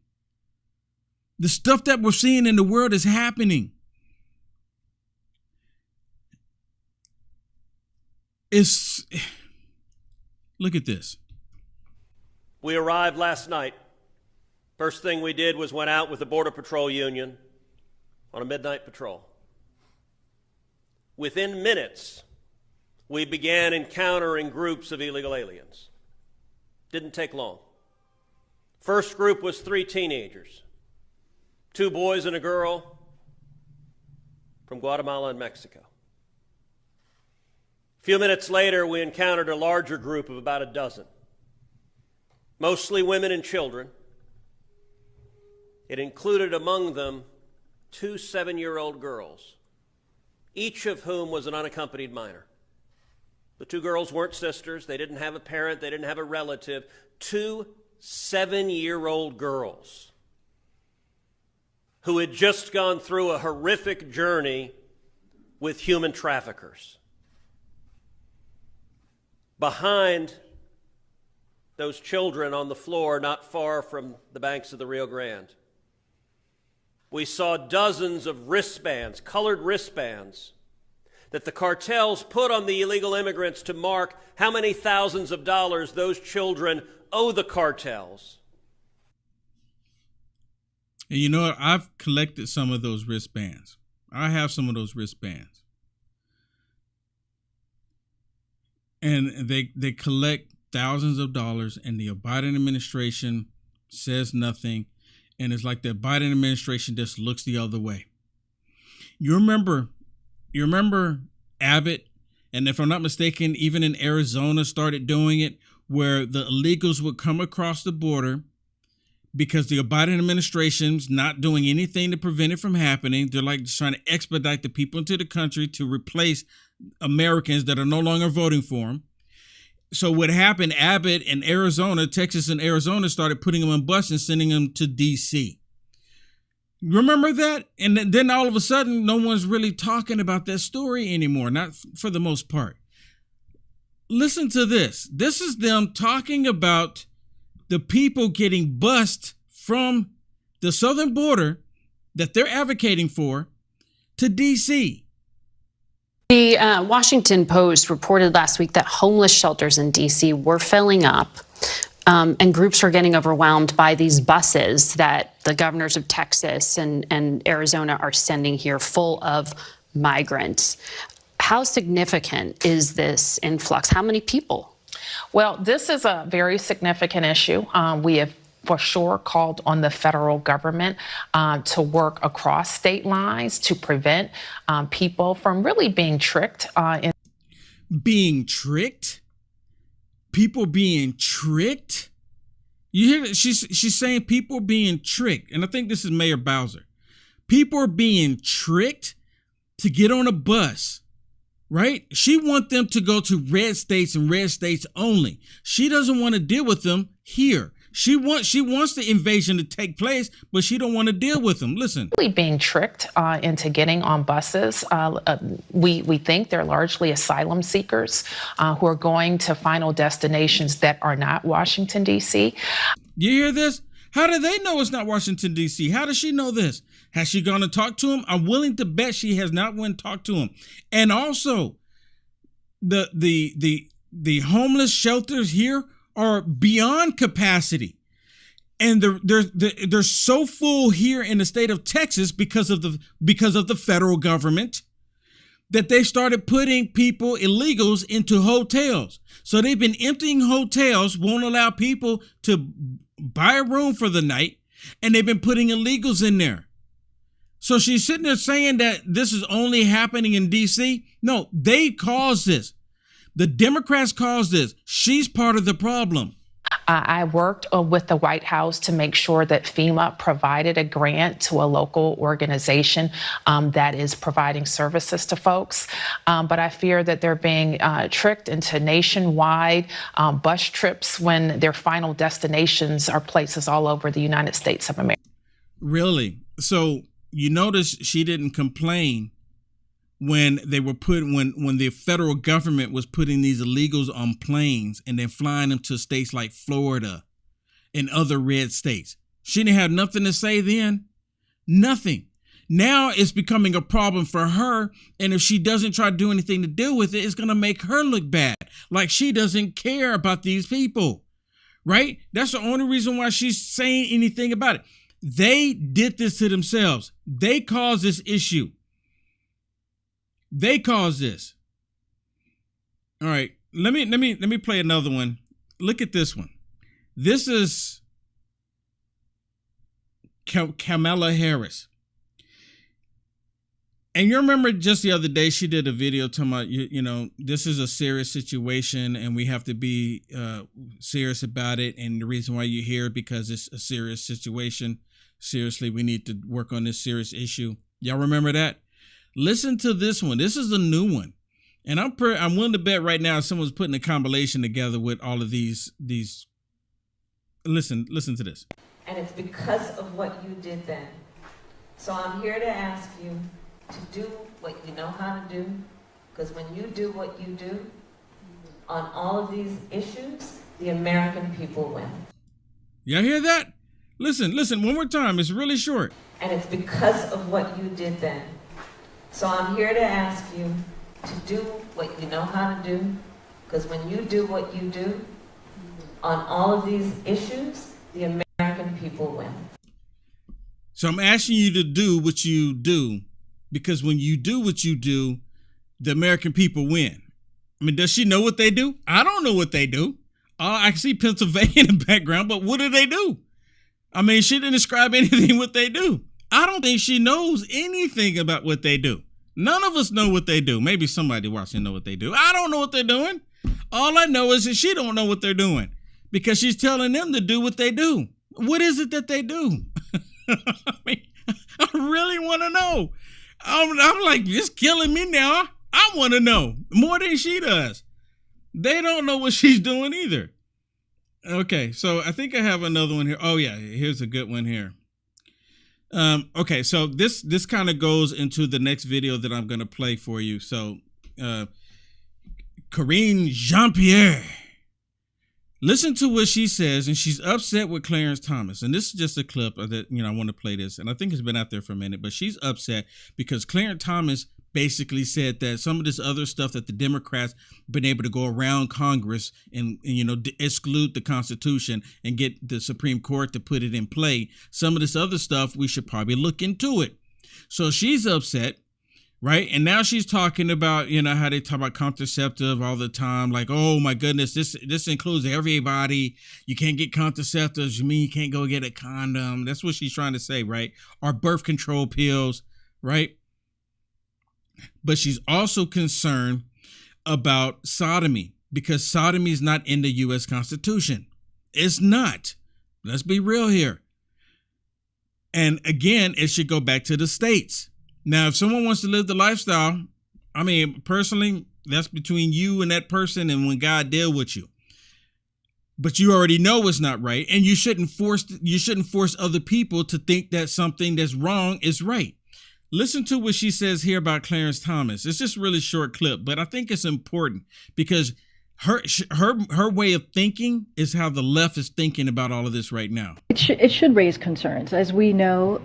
The stuff that we're seeing in the world is happening. Look at this. We arrived last night. First thing we did was went out with the Border Patrol Union on a midnight patrol. Within minutes, we began encountering groups of illegal aliens. Didn't take long. First group was 3 teenagers, 2 boys and a girl from Guatemala and Mexico. A few minutes later, we encountered a larger group of about a dozen, mostly women and children. It included among them 2 7-year-old girls, each of whom was an unaccompanied minor. The 2 girls weren't sisters. They didn't have a parent. They didn't have a relative. 2 7-year-old girls who had just gone through a horrific journey with human traffickers. Behind those children on the floor, not far from the banks of the Rio Grande, we saw dozens of wristbands, colored wristbands, that the cartels put on the illegal immigrants to mark how many thousands of dollars those children owe the cartels. And you know what? I've collected some of those wristbands. I have some of those wristbands. And they collect thousands of dollars, and the Biden administration says nothing. And it's like the Biden administration just looks the other way. You remember Abbott, and if I'm not mistaken, even in Arizona started doing it, where the illegals would come across the border, because the Biden administration's not doing anything to prevent it from happening. They're like just trying to expedite the people into the country to replace Americans that are no longer voting for them. So what happened, Abbott and Arizona, Texas and Arizona started putting them on buses and sending them to D.C. Remember that? And then all of a sudden, no one's really talking about that story anymore, not for the most part. Listen to this. This is them talking about the people getting bused from the southern border that they're advocating for to D.C. The Washington Post reported last week that homeless shelters in D.C. were filling up, and groups were getting overwhelmed by these buses that the governors of Texas and Arizona are sending here full of migrants. How significant is this influx? How many people? Well, this is a very significant issue. We have for sure called on the federal government to work across state lines to prevent people from really being tricked. Being tricked? People being tricked? You hear that? She's saying people being tricked. And I think this is Mayor Bowser. People are being tricked to get on a bus, right? She wants them to go to red states and red states only. She doesn't want to deal with them here. She wants the invasion to take place, but she don't want to deal with them. Listen. Really being tricked into getting on buses. We think they're largely asylum seekers who are going to final destinations that are not Washington, D.C. You hear this? How do they know it's not Washington, D.C.? How does she know this? Has she gone to talk to him? I'm willing to bet she has not went and talked to him. And also, the homeless shelters here are beyond capacity, and they're so full here in the state of Texas because of the federal government that they started putting people, illegals, into hotels. So they've been emptying hotels, won't allow people to buy a room for the night, and they've been putting illegals in there. So she's sitting there saying that this is only happening in D.C. No, they caused this. The Democrats caused this. She's part of the problem. I worked with the White House to make sure that FEMA provided a grant to a local organization that is providing services to folks. But I fear that they're being tricked into nationwide bus trips when their final destinations are places all over the United States of America. Really? So you notice she didn't complain when they were when the federal government was putting these illegals on planes and then flying them to states like Florida and other red states. She didn't have nothing to say then. Nothing. Now it's becoming a problem for her. And if she doesn't try to do anything to deal with it, it's going to make her look bad. Like she doesn't care about these people. Right? That's the only reason why she's saying anything about it. They did this to themselves. They caused this issue. They caused this. All right, let me play another one. Look at this one. This is Kamala Harris. And you remember just the other day she did a video talking about, you know, this is a serious situation and we have to be serious about it. And the reason why you're here because it's a serious situation. Seriously, we need to work on this serious issue. Y'all remember that? Listen to this one. This is a new one. And I'm willing to bet right now someone's putting a compilation together with all of these. Listen to this. And it's because of what you did then. So I'm here to ask you to do what you know how to do. Because when you do what you do on all of these issues, the American people win. Y'all hear that? Listen one more time. It's really short. And it's because of what you did then. So I'm here to ask you to do what you know how to do, because when you do what you do on all of these issues, the American people win. So I'm asking you to do what you do, because when you do what you do, the American people win. I mean, does she know what they do? I don't know what they do. I can see Pennsylvania in the background, but what do they do? I mean, she didn't describe anything what they do. I don't think she knows anything about what they do. None of us know what they do. Maybe somebody watching know what they do. I don't know what they're doing. All I know is that she don't know what they're doing because she's telling them to do what they do. What is it that they do? I mean, I really want to know. I'm like, it's killing me now. I want to know more than she does. They don't know what she's doing either. Okay, so I think I have another one here. Oh yeah, here's a good one here. Okay, so this kind of goes into the next video that I'm going to play for you. So, Karine Jean-Pierre, listen to what she says, and she's upset with Clarence Thomas. And this is just a clip of that, I want to play this, and I think it's been out there for a minute, but she's upset because Clarence Thomas basically said that some of this other stuff that the Democrats been able to go around Congress and exclude the Constitution and get the Supreme Court to put it in play. Some of this other stuff, we should probably look into it. So she's upset, right? And now she's talking about, how they talk about contraceptive all the time. Like, oh my goodness, this includes everybody. You can't get contraceptives. You mean you can't go get a condom? That's what she's trying to say, right? Or birth control pills, right? But she's also concerned about sodomy because sodomy is not in the U.S. Constitution. It's not. Let's be real here. And again, it should go back to the states. Now, if someone wants to live the lifestyle, I mean, personally, that's between you and that person and when God deal with you. But you already know it's not right, and you shouldn't force other people to think that something that's wrong is right. Listen to what she says here about Clarence Thomas. It's just a really short clip, but I think it's important because her way of thinking is how the left is thinking about all of this right now. It should raise concerns. As we know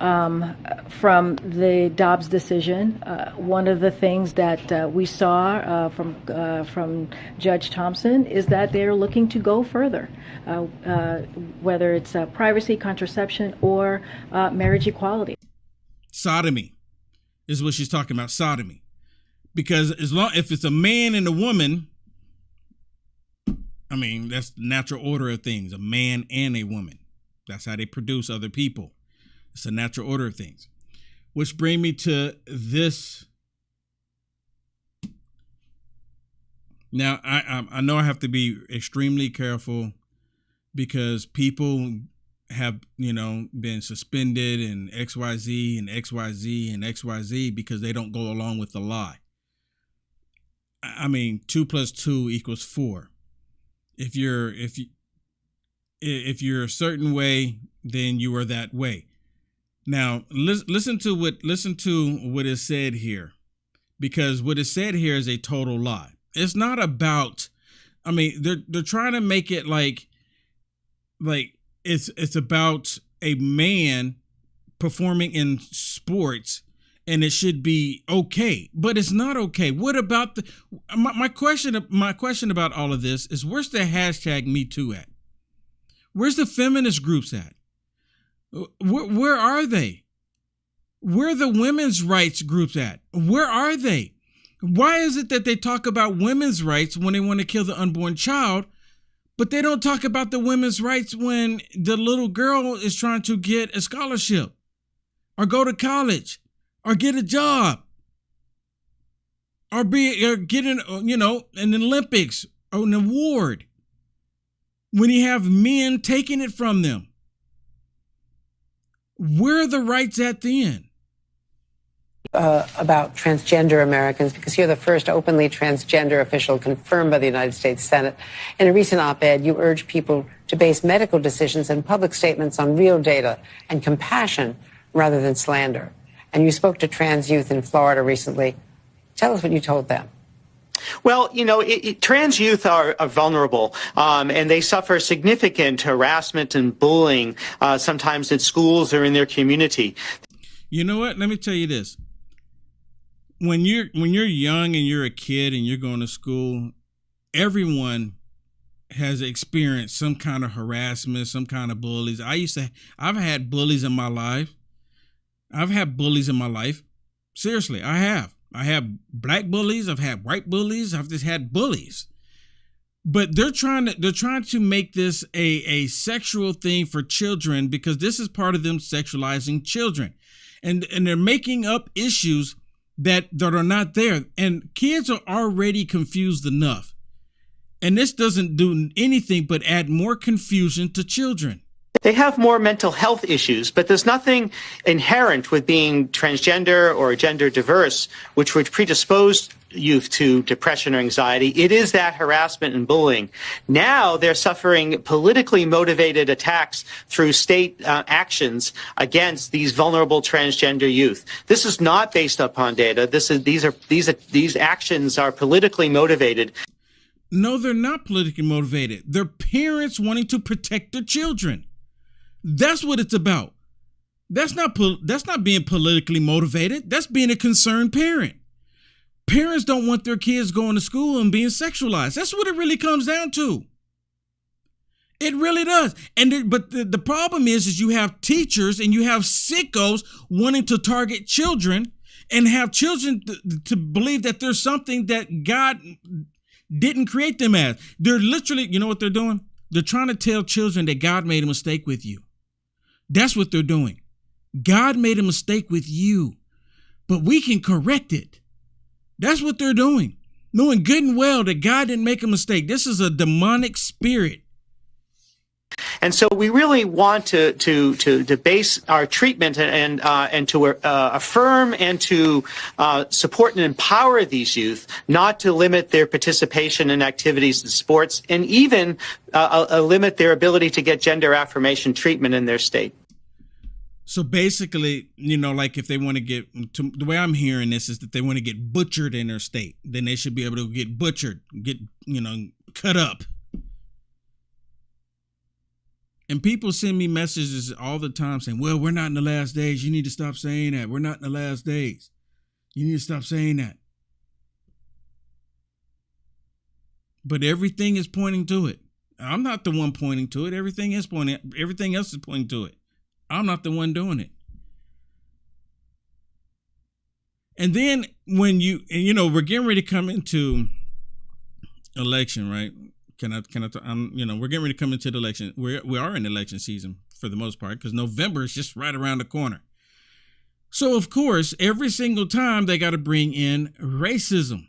from the Dobbs decision, one of the things that we saw from Judge Thompson is that they're looking to go further, whether it's privacy, contraception, or marriage equality. Sodomy is what she's talking about, sodomy. Because if it's a man and a woman, I mean, that's the natural order of things, a man and a woman. That's how they produce other people. It's a natural order of things. Which brings me to this. Now, I know I have to be extremely careful because people have, been suspended and XYZ and XYZ and XYZ because they don't go along with the lie. I mean, 2 + 2 = 4. If you're a certain way, then you are that way. Now, listen to what is said here, because what is said here is a total lie. It's not about. I mean, they're trying to make it like it's about a man performing in sports and it should be okay, but it's not okay. What about my question about all of this is, where's the hashtag #MeToo at? Where's the feminist groups at? Where are they? Where are the women's rights groups at? Where are they? Why is it that they talk about women's rights when they want to kill the unborn child, but they don't talk about the women's rights when the little girl is trying to get a scholarship or go to college or get a job or get an Olympics or an award, when you have men taking it from them? Where are the rights at then? About transgender Americans, because you're the first openly transgender official confirmed by the United States Senate. In a recent op-ed, you urged people to base medical decisions and public statements on real data and compassion rather than slander. And you spoke to trans youth in Florida recently. Tell us what you told them. Well, trans youth are vulnerable, and they suffer significant harassment and bullying, sometimes in schools or in their community. You know what? Let me tell you this. When you're young and you're a kid and you're going to school, everyone has experienced some kind of harassment, some kind of bullies. I've had bullies in my life. Seriously, I have. I have black bullies. I've had white bullies. I've just had bullies. But they're trying to make this a sexual thing for children, because this is part of them sexualizing children. And they're making up issues that are not there. And kids are already confused enough. And this doesn't do anything but add more confusion to children. They have more mental health issues, but there's nothing inherent with being transgender or gender diverse which would predispose youth to depression or anxiety. It is that harassment and bullying. Now they're suffering politically motivated attacks through state actions against these vulnerable transgender youth. This is not based upon data. These actions are politically motivated. No, they're not politically motivated. They're parents wanting to protect their children. That's what it's about. That's not being politically motivated. That's being a concerned parent. Parents don't want their kids going to school and being sexualized. That's what it really comes down to. It really does. But the problem is you have teachers and you have sickos wanting to target children and have children to believe that there's something that God didn't create them as. They're literally, you know what they're doing? They're trying to tell children that God made a mistake with you. That's what they're doing. God made a mistake with you, but we can correct it. That's what they're doing. Knowing good and well that God didn't make a mistake. This is a demonic spirit. And so we really want to base our treatment and to affirm and to support and empower these youth, not to limit their participation in activities and sports, and even limit their ability to get gender affirmation treatment in their state. So basically, like if they want to the way I'm hearing this is that they want to get butchered in their state, then they should be able to get butchered, cut up. And people send me messages all the time saying, well, we're not in the last days. You need to stop saying that. We're not in the last days. You need to stop saying that. But everything is pointing to it. I'm not the one pointing to it. Everything else is pointing to it. I'm not the one doing it. And then when we're getting ready to come into election, right? We're getting ready to come into the election. We are in election season for the most part because November is just right around the corner. So of course, every single time they got to bring in racism,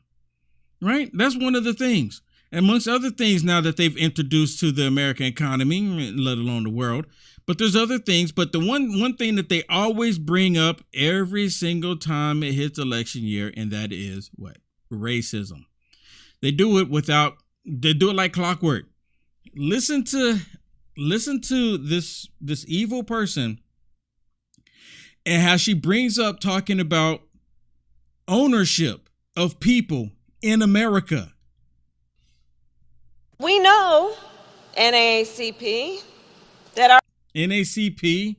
right? That's one of the things. Amongst other things now that they've introduced to the American economy, let alone the world. But there's other things. But the one thing that they always bring up every single time it hits election year, and that is what? Racism. They do it like clockwork. Listen to this evil person and how she brings up talking about ownership of people in America. We know, NAACP, that NAACP,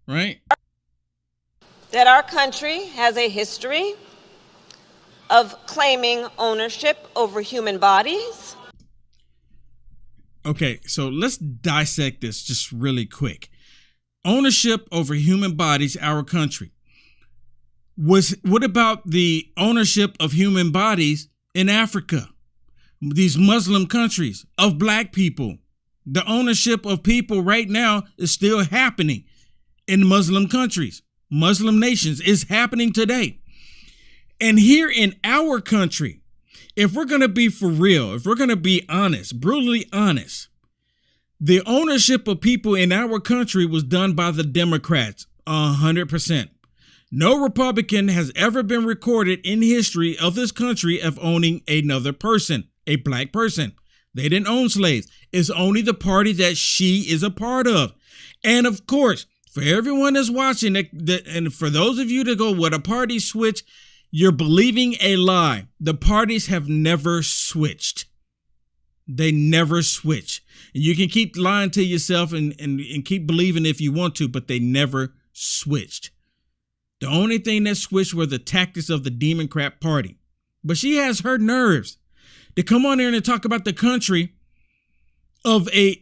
right? That our country has a history of claiming ownership over human bodies. Okay, so let's dissect this just really quick. Ownership over human bodies, our country. What about the ownership of human bodies in Africa? These Muslim countries of black people. The ownership of people right now is still happening in Muslim countries, Muslim nations. Is happening today. And here in our country, if we're going to be for real, if we're going to be honest, brutally honest, the ownership of people in our country was done by the Democrats, 100%. No Republican has ever been recorded in history of this country of owning another person, a black person. They didn't own slaves. It's only the party that she is a part of. And of course, for everyone that's watching, and for those of you that go, what a party switch, you're believing a lie. The parties have never switched. They never switch. And you can keep lying to yourself and keep believing if you want to, but they never switched. The only thing that switched were the tactics of the Democrat Party. But she has her nerves to come on here and talk about the country of a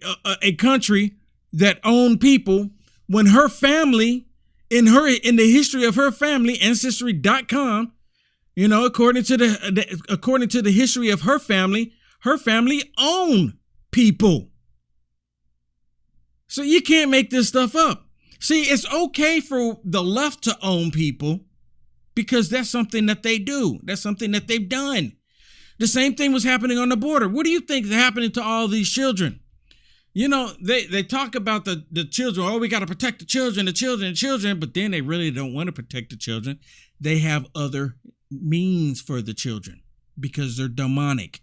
country that owned people when her family, in the history of her family, Ancestry.com, according to the history of her family owned people. So you can't make this stuff up. See, it's okay for the left to own people because that's something that they do. That's something that they've done. The same thing was happening on the border. What do you think is happening to all these children? You know, they talk about the children. Oh, we got to protect the children, but then they really don't want to protect the children. They have other means for the children because they're demonic.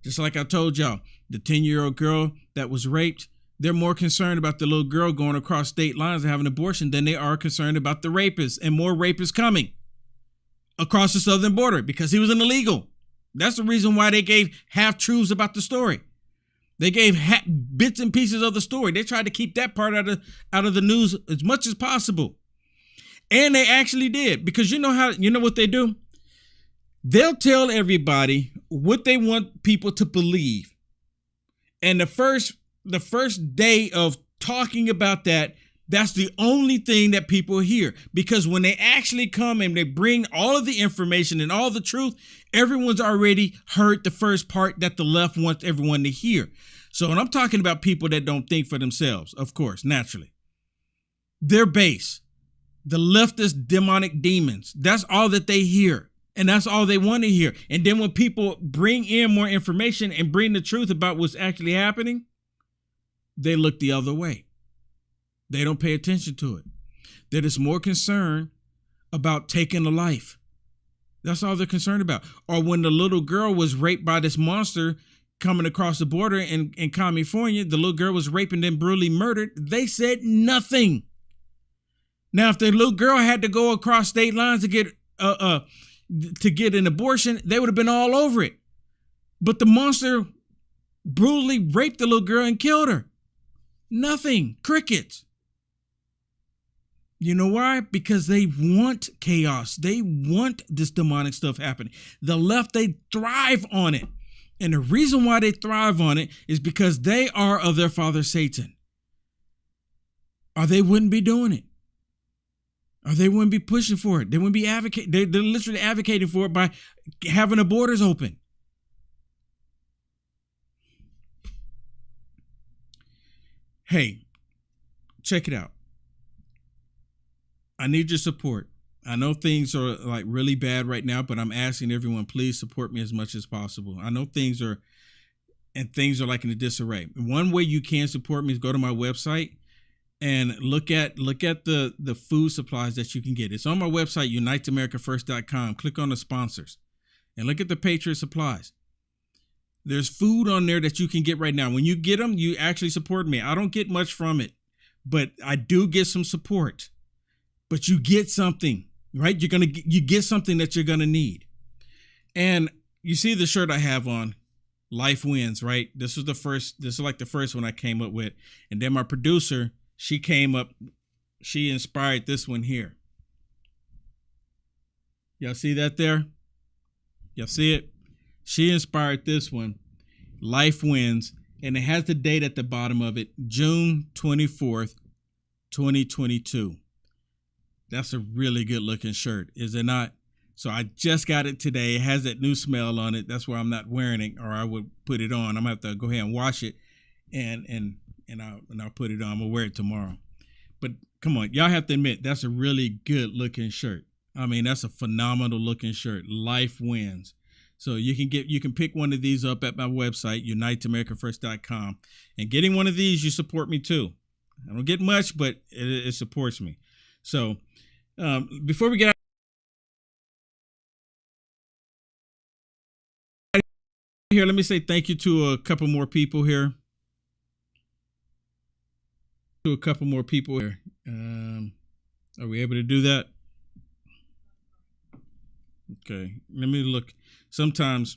Just like I told y'all, the 10-year-old girl that was raped, they're more concerned about the little girl going across state lines and having an abortion than they are concerned about the rapist, and more rapists coming across the southern border because he was an illegal. That's the reason why they gave half-truths about the story. They gave bits and pieces of the story. They tried to keep that part out of the news as much as possible. And they actually did, because you know what they do? They'll tell everybody what they want people to believe. And the first day of talking about that, that's the only thing that people hear. Because when they actually come and they bring all of the information and all the truth, everyone's already heard the first part that the left wants everyone to hear. So when I'm talking about people that don't think for themselves, of course, naturally, their base, the leftist demonic demons, that's all that they hear. And that's all they want to hear. And then when people bring in more information and bring the truth about what's actually happening, they look the other way. They don't pay attention to it. They're just more concerned about taking a life. That's all they're concerned about. Or when the little girl was raped by this monster coming across the border in California, the little girl was raped and then brutally murdered. They said nothing. Now, if the little girl had to go across state lines to get an abortion, they would have been all over it. But the monster brutally raped the little girl and killed her. Nothing. Crickets. You know why? Because they want chaos. They want this demonic stuff happening. The left, they thrive on it. And the reason why they thrive on it is because they are of their father Satan. Or they wouldn't be doing it. Or they wouldn't be pushing for it. They wouldn't be advocating. They're literally advocating for it by having the borders open. Hey, check it out. I need your support. I know things are like really bad right now, but I'm asking everyone, please support me as much as possible. I know things are like in a disarray. One way you can support me is go to my website and look at the food supplies that you can get. It's on my website, uniteamericafirst.com. Click on the sponsors and look at the Patriot supplies. There's food on there that you can get right now. When you get them, you actually support me. I don't get much from it, but I do get some support. But you get something, right? You get something that you're gonna need. And you see the shirt I have on, Life Wins, right? This is like the first one I came up with. And then my producer, she inspired this one here. Y'all see that there? Y'all see it? She inspired this one, Life Wins, and it has the date at the bottom of it, June 24th, 2022. That's a really good looking shirt, is it not? So I just got it today. It has that new smell on it. That's why I'm not wearing it, or I would put it on. I'm gonna have to go ahead and wash it, and I'll put it on. I'm gonna wear it tomorrow. But come on, y'all have to admit that's a really good looking shirt. I mean, that's a phenomenal looking shirt. Life Wins. So you can pick one of these up at my website, uniteamericafirst.com. And getting one of these, you support me too. I don't get much, but it supports me. So before we get out here, let me say thank you to a couple more people here. Are we able to do that? Okay, let me look. Sometimes,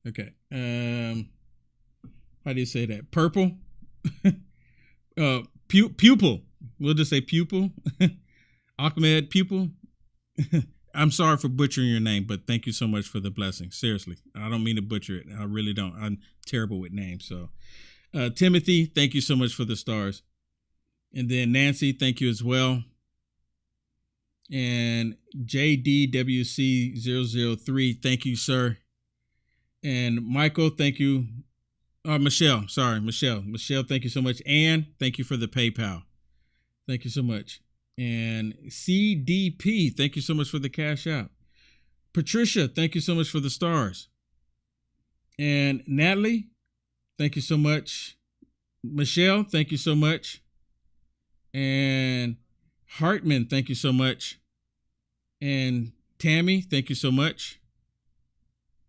okay. How do you say that? Purple? Pupil. We'll just say pupil. Ahmed Pupil. I'm sorry for butchering your name, but thank you so much for the blessing. Seriously, I don't mean to butcher it. I really don't. I'm terrible with names. So, Timothy, thank you so much for the stars. And then Nancy, thank you as well. And JDWC003, thank you, sir. And Michael, thank you. Michelle, thank you so much. And thank you for the PayPal. Thank you so much. And CDP, thank you so much for the cash out. Patricia, thank you so much for the stars. And Natalie, thank you so much. Michelle, thank you so much. And Hartman, thank you so much. And Tammy, thank you so much.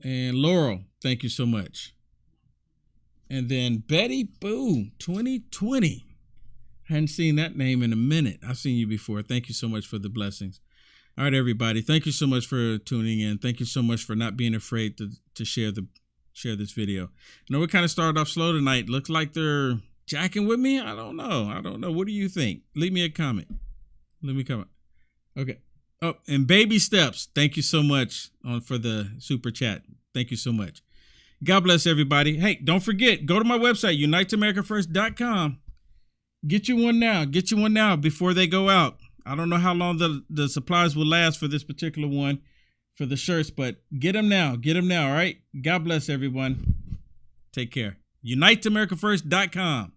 And Laurel, thank you so much. And then Betty Boo, 2020. I hadn't seen that name in a minute. I've seen you before. Thank you so much for the blessings. All right, everybody. Thank you so much for tuning in. Thank you so much for not being afraid to share this video. I know we kind of started off slow tonight. Looks like they're jacking with me. I don't know. What do you think? Leave me a comment. Let me comment. Okay. Oh, and Baby Steps. Thank you so much for the super chat. Thank you so much. God bless everybody. Hey, don't forget, go to my website, uniteamericafirst.com. Get you one now. Get you one now before they go out. I don't know how long the supplies will last for this particular one, for the shirts, but get them now. Get them now, all right? God bless everyone. Take care. uniteamericafirst.com.